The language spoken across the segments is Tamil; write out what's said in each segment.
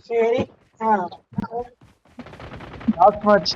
சரி. Last match.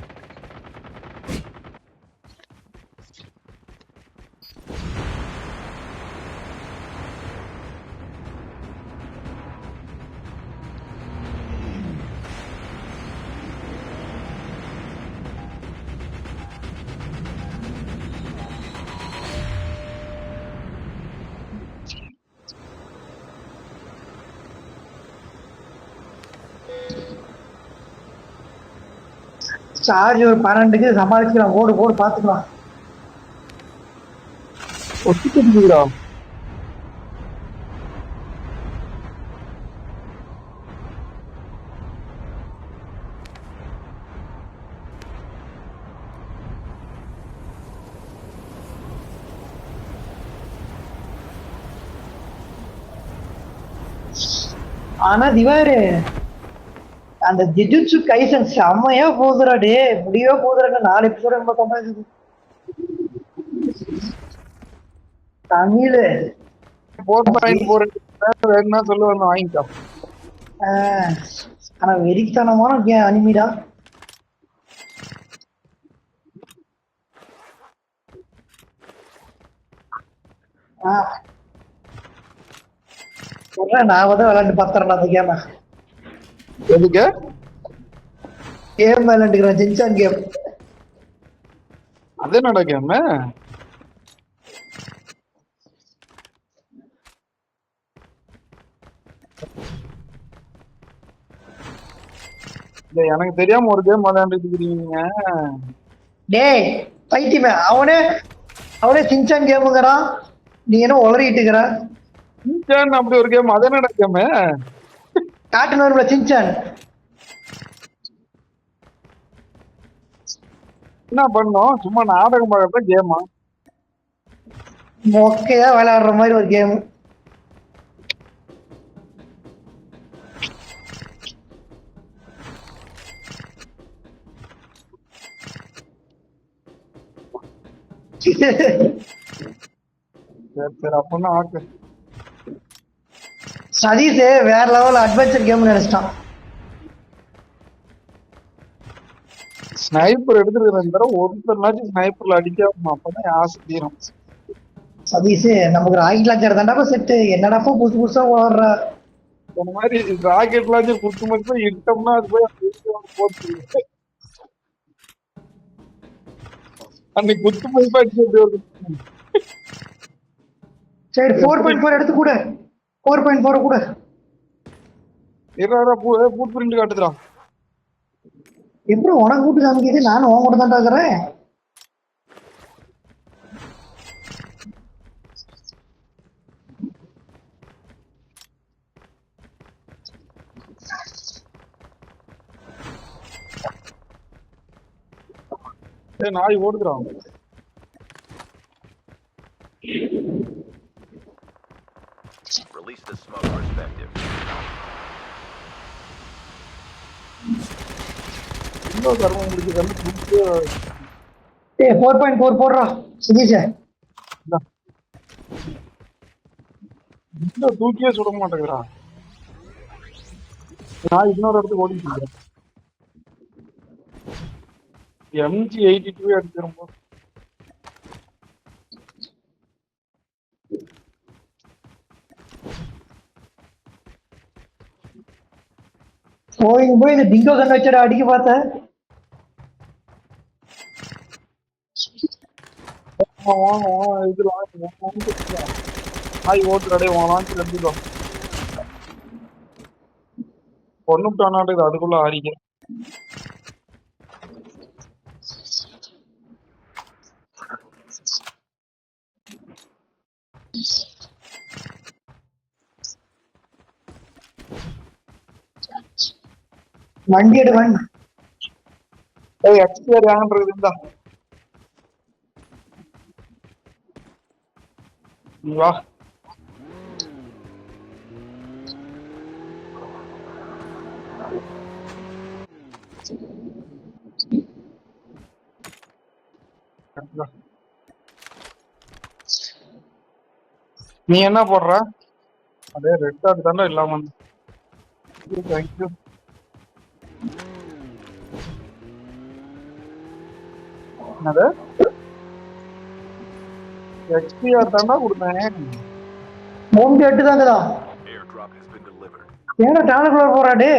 சார்ஜ் ஒரு 12க்கு சமாளிச்சுக்கலாம். ஓடு ஓடு பாத்துக்கலாம். ஒத்துக்கிட்டுடா. ஆனா திவாரு அந்த ஜிஜுட்சு கைசன் செம்மையா போகுதுடா. டே முடியவே போகுதுடா. 4 எபிசோட நம்ம கொண்டாடுது. தமிழ் 4.4 வேணும்னா சொல்ல வந்து வாங்கிக்கோ. ஆனா வெறித்தனமான அனிமிடா. நான் வந்து விளையாண்டு பாத்துறேன் அந்த கேம. எதுக்கு கேம் விளையாண்டுக்கிறேன். ஜின்சான் கேம். அது என்னடா கேம்? எனக்கு தெரியாம ஒரு கேம் விளையாண்டுட்டு இருக்கீங்க. டேய் பைத்தியமே, அவனே சின்சான் கேமுங்கிறான். நீ என்ன உளறிட்டு இருக்கிற? சின்சான் அப்படி ஒரு கேம்? அது என்னடா கேம்? காட்டுன்னு வரும்ல சின்சான். என்ன பண்ணோம்? சும்மா நாடகம் பார்க்கறத கேமா? மொக்கையா விளையாடுற மாதிரி ஒரு கேம். சரி சரி அப்படின்னா ஆக்கு. சதீஷ் வேற லெவல் அட்வென்ச்சர் கேம் நினைச்சிட்டான். ஸ்னைப்பர் எடுத்துருக்கிறேன் தர ஒருத்தர்னாச்சும் ஸ்னைப்பர்ல அடிக்காம அப்பதான் ஆசை தீரும். சதீஷ் நமக்கு ராக்கெட் லான்ச்சர் தாண்டா செட்டு. என்னடாப்பா புதுசு புதுசா ஓடுற இந்த மாதிரி ராக்கெட் லான்ச்சர் குத்து மட்டும் இட்டோம்னா அது போய் போட்டு அன்னைக்கு குத்து மதிப்பா அடிச்சு எப்படி வருது? சரி 4.4 எடுத்து கூட 4.4 கூட பூட் பிரிண்ட் காட்டுதுடா. எப்படி உனக்கு கூட்டு காமிக்குது? நானும் உன் கூட தான் இருக்கிறேன். நாய் ஓடுதுறான். Release the smoke perspective. இன்னும் கர்மம் முடிஞ்சு 4.4 போடுறா சதீஷ். இன்னும் தூக்கியே சுட மாட்டேங்கிறா. நான் இன்னொரு இடத்துக்கு ஓடிட்டு MG82 அடிச்சிருப்போம். போய் இந்த டிங்கோ கண்ண வச்சட அடிக்க பார்த்த. இது நாய் ஓட்டுறடே லான்ச் எடுத்துக்கோ. பொண்ணுட்டான் நாட்டுக்கு அதுக்குள்ள ஆறிக்க. வண்டி எடு வண்டி. எக்ஸ்பியர் ஆகுன்றது இருந்தா நீ வா. நீ என்ன போடுற? அதே ரெட் டாட் தானே இல்லாம தேங்க்யூ. என்னது எக்ஸ்பிஆர் தாண்டா கொடுத்தேன். 38 தாங்கடா. Airdrop has been delivered. ஏன்னா டேனக்குள்ள போறா டே.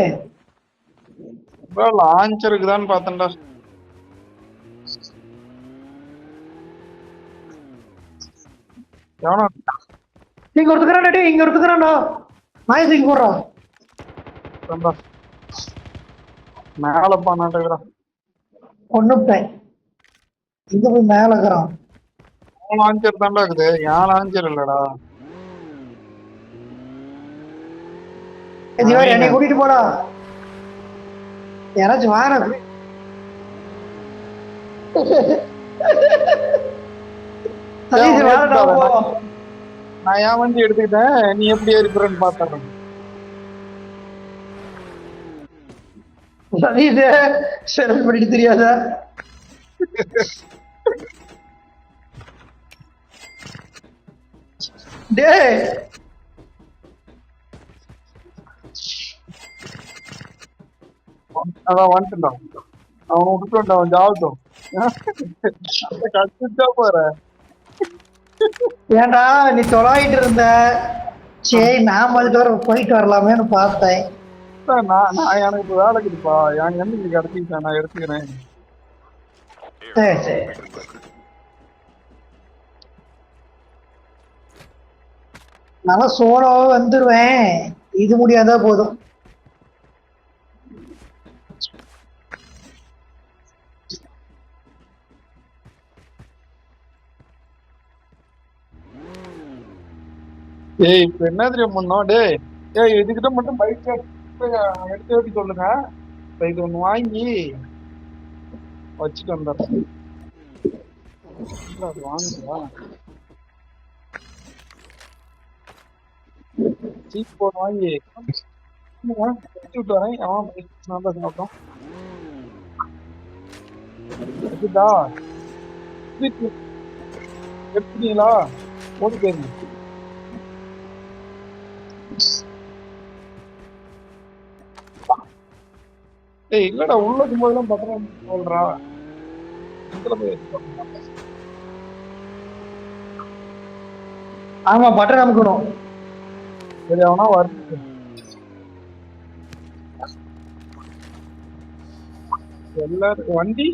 லான்ச்சருக்கு தான் பார்த்தேன்டா. எவனா இங்க ஒருத்துக்கிறான்டா டே, இங்க ஒருத்துக்கிறான்டா. நாய் தூக்கி போடுறான். மேல பண்ணாண்டா கொன்னுட்டேன். இங்க போய் மேல இருக்கிறான். லான்ச்சர் தாண்டா இருக்குது, ஏன் லான்ச்சர் இல்லடா. திவாரி என்னை கூட்டிட்டு போடா. யாராச்சும் வார நான் என் வண்டி எடுத்துக்கிட்டேன், நீ எப்படி இருக்கிறன்னு பாத்துறேன். சதீஷ் ஷெரல் பண்ணிட்டு தெரியாதா? டே அதான் வந்துட்டான், அவனை விட்டுட்டு அவன் ஜாவட்டும். கஷ்டா போற. ஏன்டா நீ தொலாயிட்டு இருந்த? சரி நாம அதுக்கு வர போயிட்டு வரலாமேன்னு பார்த்தேன். நான் எனக்கு இப்ப வேலை இருக்குப்பா, என் எண்ணெய் கிடைச்சிக்கிட்டேன், நான் எடுத்துக்கிறேன். சரி சரி நான் சோலோவே வந்துருவேன், இது முடியாதா போதும். ஏய் இப்ப என்ன தெரியும் பண்ணோம்? டேய் இதுகிட்ட மட்டும் பைக் எடுத்து எடுத்து சொல்லுங்க. இப்ப இது ஒண்ணு வாங்கி வச்சுட்டு வந்துடுறேன். வாங்குறா சீப் போன் வாங்கி வச்சு விட்டு வரேன். அவன் நல்லா சாப்பிட்டோம். எடுத்துட்டீங்களா? ஓடி போயிருங்க. ஏய் இல்லடா, உள்ள இருக்கும்போதெல்லாம் பத்திரம் சொல்றா. ஆமா பட்டன் அமுக்கணும். சரி அவனா வருது. எல்லாரும் வண்டி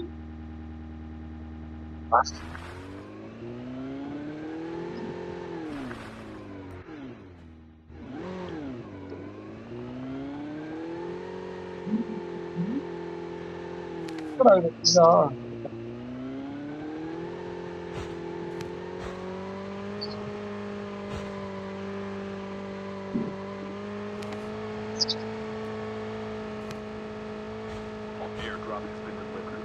Airdrop has been delivered.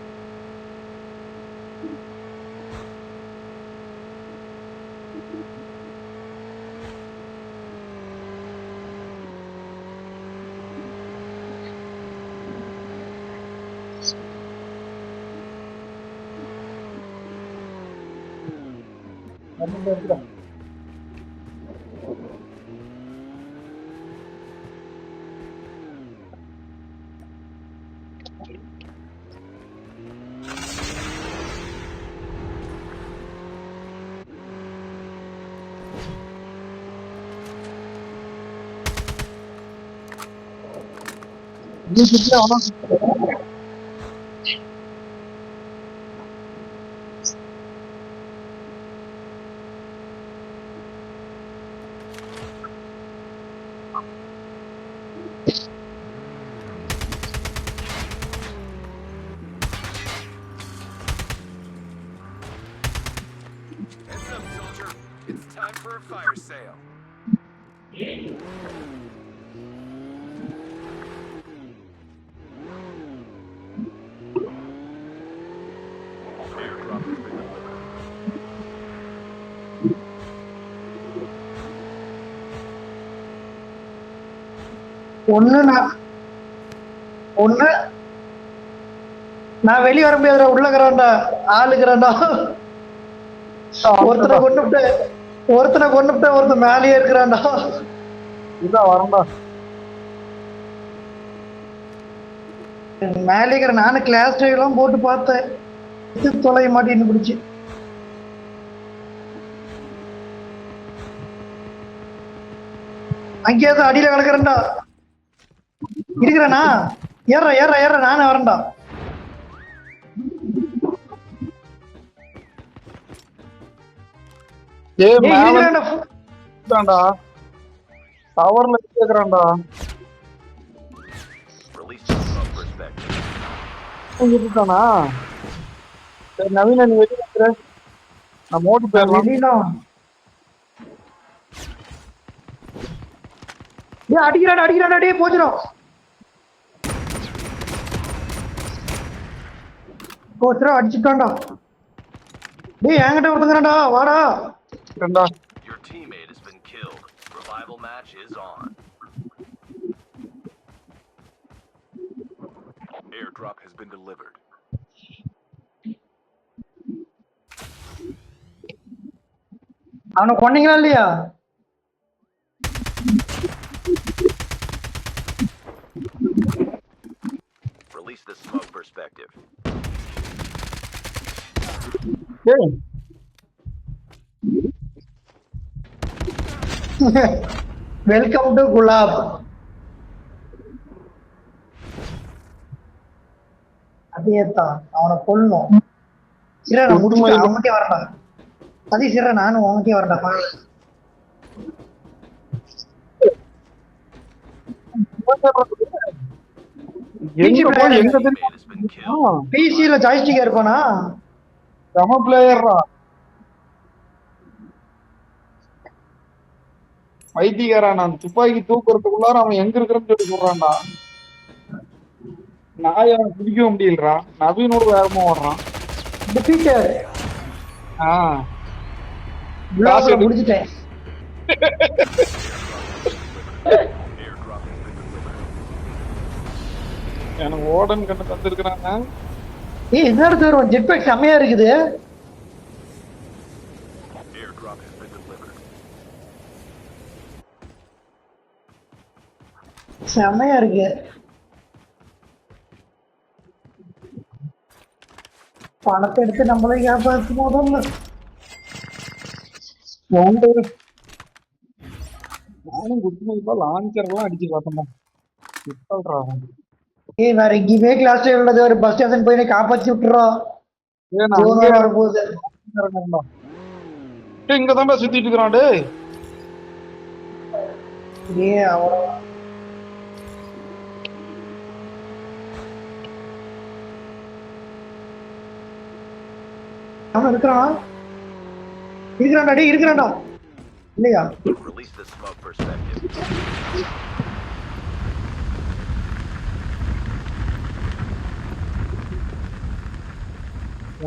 Heads up, soldier. It's time for a fire sale. Airdrop has been delivered. ஒண்ணு நான் ஒண்ணு நான் வெளியே வர முடியாதுடா, உள்ள இருக்கிறான்டா, ஆளுக்கிறான்டா. ஒருத்தனை கொண்டுட்டு ஒருத்தன் மேலேயே இருக்கிறான்டா. இதான் வரண்டா. மேலே இருக்கிற நானும் கிளாஸ் டிரைவ் போட்டு பார்த்தேன், தொலைய மாட்டேன்னு பிடிச்சி. அங்கேயாவது அடியில கிடக்குறேன்டா. இருக்கிறேனா? ஏற நானே வரேன்டா. ஏய் ஏய், மேல இருக்கிறேன்டா. டவர்ல கேக்குறான்டா. Release the smoke perspective. இருக்கானா? சரி நவீன நீ வெளியே வந்துரு. நான் மோடி போயிடலாம். வெளியிலும் அடிக்கிறான்டா, டேய் போச்சிடும். அடிச்சுட்டான்டா. டேய் என்கிட்ட ஒருத்தங்கிறான்டா, வாடா. ரெண்டா. Your teammate has been killed. Revival match is on. Airdrop has been delivered. அவனை கொன்னீங்களா இல்லையா? Release the smoke perspective. ஏய் வெல்கம் டு குலாப். அதேதான் அவனை கொல்லணும். சிற நான் முடிச்சு அவன்கிட்டே வரண்டா. அதே சிற நானும் அவன்கிட்டே வரண்டா. எங்க போய் எங்க Teammate has been killed. பிசில ஜாய்ஸ்டிக் இருப்பானா? செம பிளேயர்ரா. வைத்தியக்காரா நான் துப்பாக்கி தூக்குறதுக்குள்ளார அவன் எங்க இருக்கிறன்னு சொல்லி சொல்றான்டா. நாய் அவன் பிடிக்க முடியலடா. நவீனோட வேகமா ஓடுறான். டிஃபீட்டர். காசு முடிச்சிட்டேன். Airdrop has been delivered. எனக்கு ஓடன் கண்டு தந்துருக்காங்க. ஏய் என்னடா தூரம் ஜெட் பேக் செமையா இருக்குது. Airdrop has been delivered. செமையா இருக்கு. பணத்தை எடுத்து நம்மளே காப்பாற்றும் போதும் நானும் குடிச்சு லான்ச்சர் எல்லாம் அடிச்சு பார்த்தோம். ஏய் வேற எங்கேயுமே கிளாஸ் டைம் உள்ளது, ஒரு பஸ் ஸ்டேஷன் போய் காப்பாத்தி விட்டுறோம். வரும்போது இங்கதான்டா சுத்திட்டு இருக்கிறான். டேய் ஏ அவ்வளோ அவன் இருக்கிறான்டா டேய் இருக்கிறான்டா இல்லையா? Release the smoke perspective.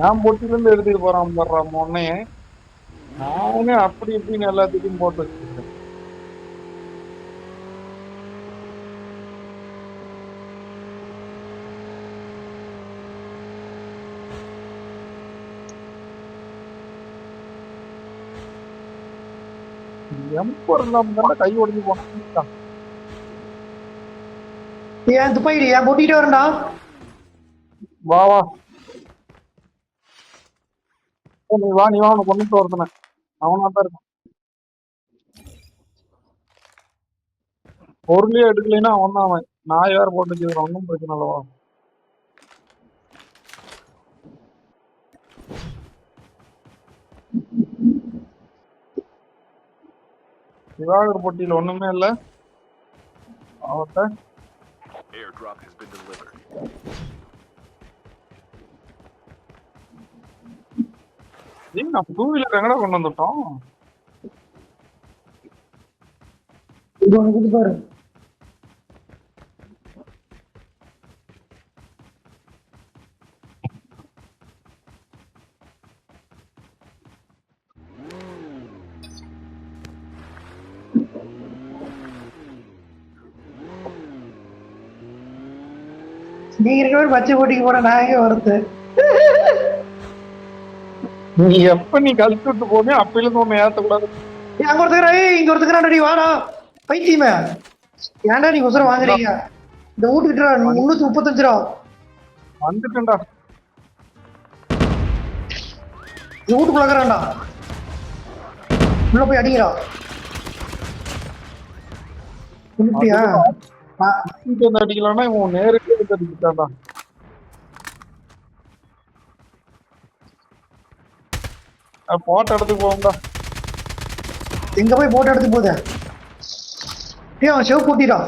என் பொட்டில இருந்து எடுத்துட்டு போறான் போடுறான் உடனே. நானே அப்படி இப்படின்னு எல்லாத்துக்கும் போட்டு வச்சிருக்கேன். எம்பர் இல்லாம கை உடஞ்சு போனான். ஏன் துப்பாக்கி ஏன் போட்டிக்கிட்டே வரண்டா? வா வா நீ வா அவனை கொண்டுட்டு வரதுன. அவனா தான் இருக்கான். பொருளே எடுக்கலைன்னா அவன் தான் அவன். நான் யார் போட்டு வச்சுக்கிறேன், ஒன்றும் பிரச்சனை இல்லவா. சிவாகர் பொட்டியில ஒண்ணுமே இல்ல அவட்ட. Airdrop has been delivered. நம்ம 2 வீலர் எங்கடா கொண்டு வந்துட்டோம்? இது ஒன்று பாரு. நீங்க இருக்க மாதிரி பச்சை போட்டிக்கு போட நான் எங்க வருது. நீ எப்ப நீ கழிச்சு விட்டு போனே அப்ப இருந்து ஒண்ணு ஏத்தக்கூடாது. அங்க ஒருத்தர் இங்க ஒருத்தர் வாடா பைத்தியமே. ஏன்டா நீங்க உசுரம் வாங்குறீங்க? இந்த வீட்டுக்கிட்ட 335 ரூபா. வந்துட்டேன்டா. இந்த வீட்டுக்குள்ள இருக்கிறான்டா. உள்ள போய் அடிக்கிறா. இப்படியா? இங்க வந்து அடிக்கலாம்னா இவன் நேருக்கு வந்து அடிக்கிட்டான்டா. போட்ட இடத்துக்கு போகும்டா. எங்க போய் போட்டோ எடுத்து போகுது? அவன் செவ் கூட்டிடா.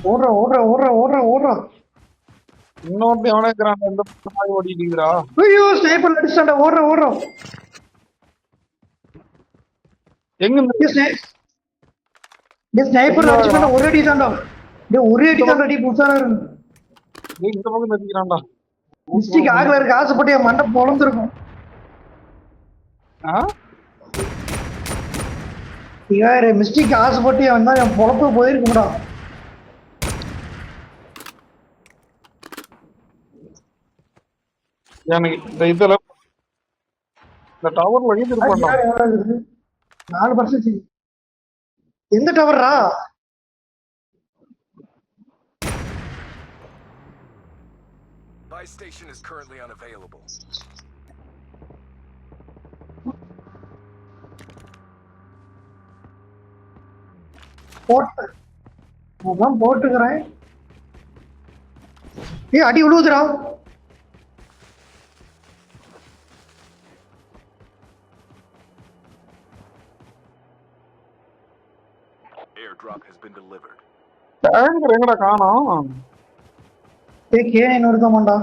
ஓடுறான் ஓடுறான் ஓடுறான் ஓடுறான் ஓடுறான். இன்னொருத்த எவனே இருக்கிறான், எந்த மாதிரி ஓடிட்டு இருக்கிறா. ஐயோ ஸ்னைப்பர் அடிச்சான்டா. ஓடுறான் ஓடுறான். எங்க ஸ்னைப்பர் அடிச்சுட்டா. ஒரு அடி தான்டா. ஒரே அடி தான்டா. அடி புதுசான இந்த பக்கம் நடிக்கிறான்டா. மிஸ்டேக் ஆகல இருக்கு. ஆசைப்பட்டு என் மண்டை பொழந்திருக்கும். மிஸ்டேக் ஆசைப்பட்டு அவன் தான் என் பொழப்பு போயிருக்கும்டா. எனக்கு இந்த இதுல இந்த டவர்ல இருப்பான்டா. 4%. எந்த டவர்ரா? Buy station is currently unavailable. அதான் போட்டுக்கிறேன். அடி விழுவுதுடா. Airdrop has been delivered. எங்கடா காணோம்? K9 இருக்காமாண்டா.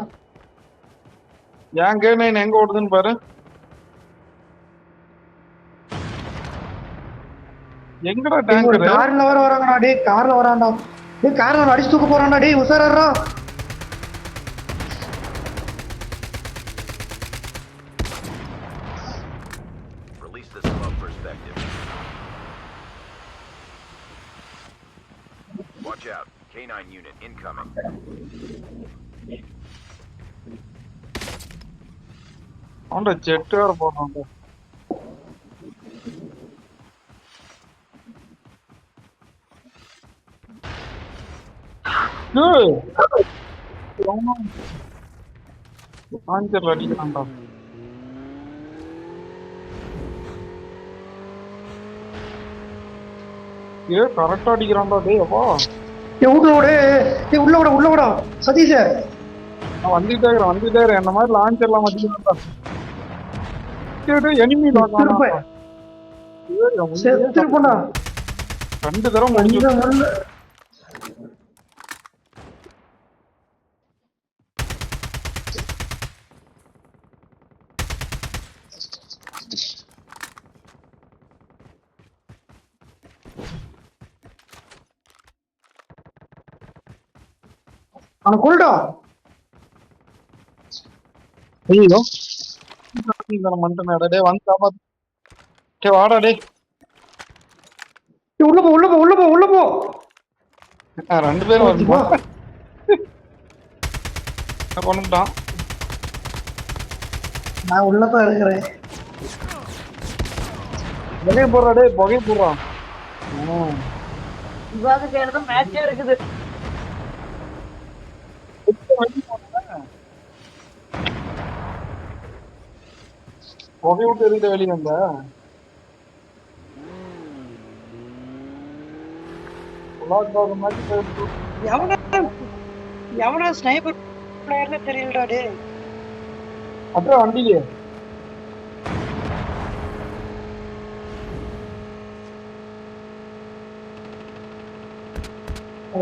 ஏன் K9 எங்க ஓடுதுன்னு பாரு. எங்கடா டேங்கர்? கார்ல வராங்கடா. டேய் கார்ல வரான்டா. டேய் கார்ல அடிச்சு தூக்க போறான்டா. டேய் உசாரறா. Release the smoke perspective. Watch out. K9 unit incoming. அவன்டா ஜெட் வேற போறான்டா. ஆஞ்சர்ல அடிக்கிறான்டா. கரெக்டா அடிக்கிறான்டா. டேய் அப்பா உள்ள விட சதீஷ். வந்துட்டே என்ன மாதிரி லான்ச்சர்லாம் அடிக்கிறான்டா. எனிமி செத்துருப்பா. 2 தடவை முடிஞ்சு. அவனை கொல்டா. ஐயோ மண்டனடா. டேய் வந்து காப்பாத்து. டேய் வாடா டேய். உள்ள போ. 2 பேரும் வந்து கொண்டுட்டான். நான் உள்ளதான் இருக்கிறேன். வெளியே போடுறா டேய். புகை போடுறான். விவாதம் மேட்சே இருக்குது. புகை விட்டு எதுக்கிட்ட வெளியே வந்த? எவனா ஸ்னைப்பர் பிளேயர்னு தெரியலடா டே. அப்புறம் வண்டியே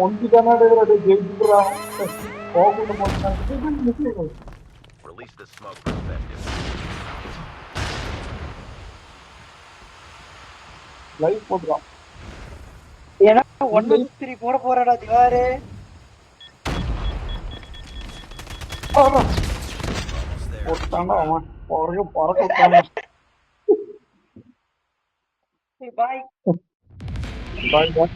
ஒன்றுதானா ஜெயிச்சுடுறா. Release the smoke perspective. Live போடுறான். ஏன்னா 1-3 போறடா திவாரே. போட்டான்டா அவன். பறக்க விட்டான்டா. பாய் பாய் பாய்.